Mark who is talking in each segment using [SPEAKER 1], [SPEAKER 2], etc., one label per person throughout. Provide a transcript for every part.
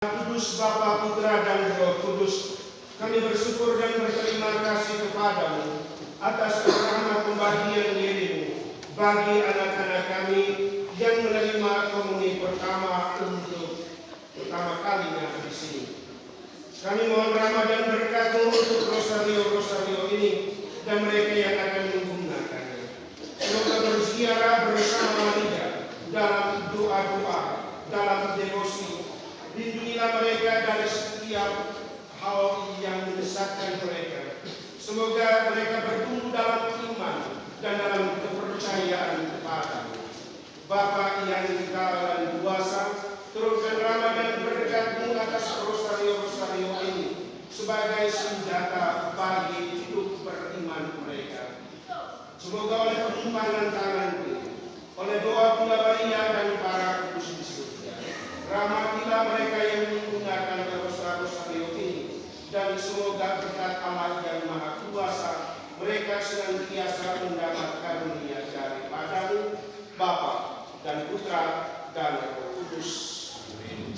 [SPEAKER 1] Kudus Bapa, Putra, dan Roh Kudus, kami bersyukur dan berterima kasih kepadamu atas rahmat pembagian dirimu bagi anak-anak kami yang menerima komuni pertama untuk pertama kalinya di sini. Kami mohon rahmat dan berkat-Mu untuk rosario ini dan mereka yang akan menggunakannya. Semoga berziarah bersama Maria dalam doa-doa, dalam devosi. Lindungilah mereka dari setiap hal yang menyesatkan mereka. Semoga mereka bertumbuh dalam iman dan dalam kepercayaan kepada-Mu. Bapa yang kekal dan kuasa, turunkan rahmat dan berkat-Mu atas rosario ini sebagai senjata bagi hidup beriman mereka. Semoga oleh penimbangan tangan-Mu, oleh doa Bunda Maria dan para kudus di surga, rahmatilah mereka yang menggunakan rosario ini, dan semoga berkat Allah yang Maha Kuasa mereka senantiasa mendapat karunia daripada-Mu, Bapa dan Putra dan Roh Kudus. Amin.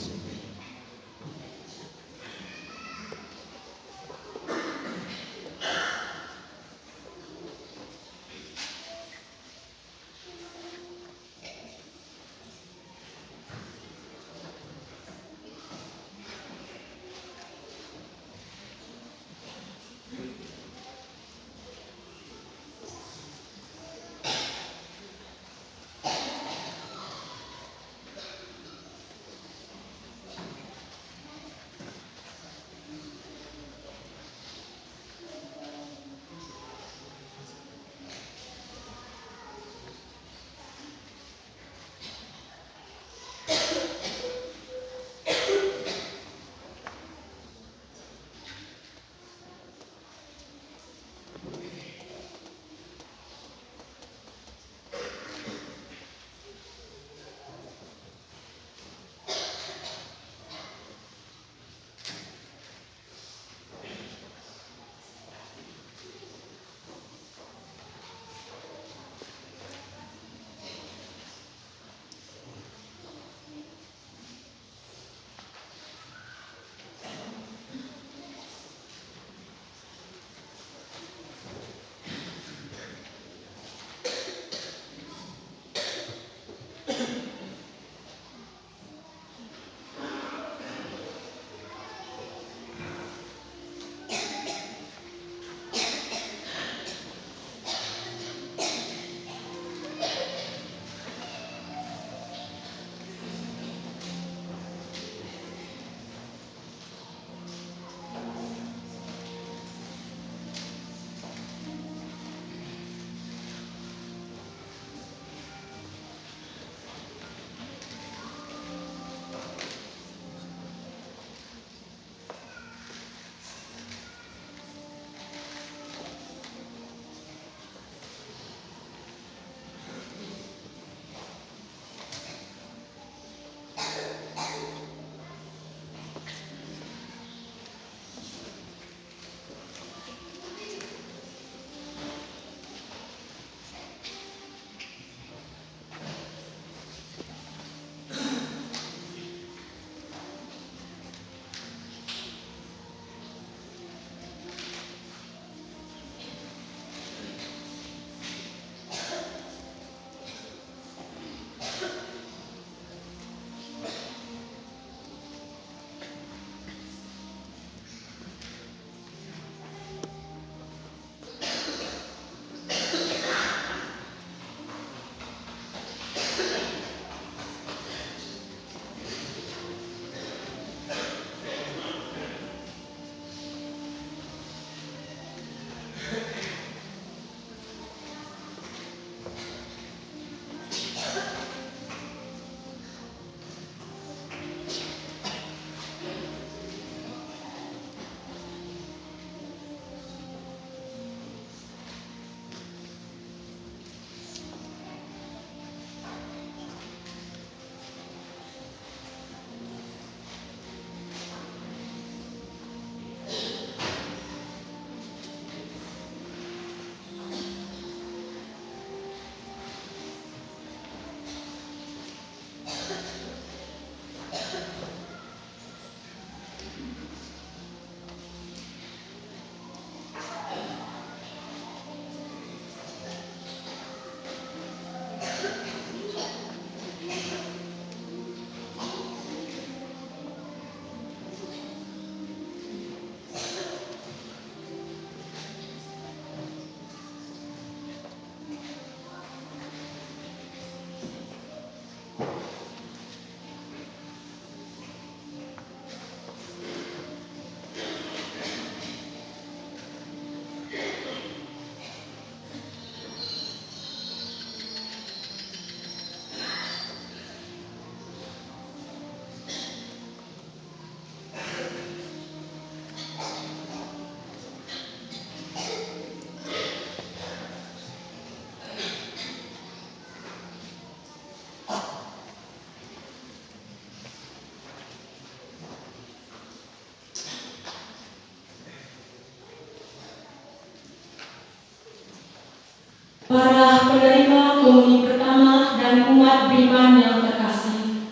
[SPEAKER 2] Para penerima komuni pertama dan umat beriman yang terkasih,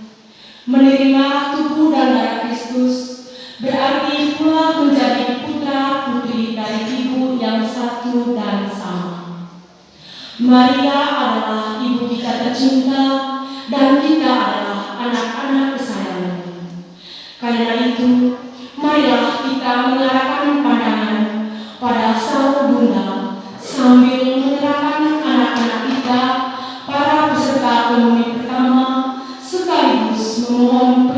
[SPEAKER 2] menerima tubuh dan darah Kristus berarti pula menjadi putra-putri dari ibu yang satu dan sama. Maria adalah ibu kita tercinta dan kita adalah anak-anak kesayangan. Karena itu, marilah kita mengarahkan pandangan pada Sang Bunda sambil menyerahkan anak-anak kita, para peserta komuni pertama, sekaligus memohon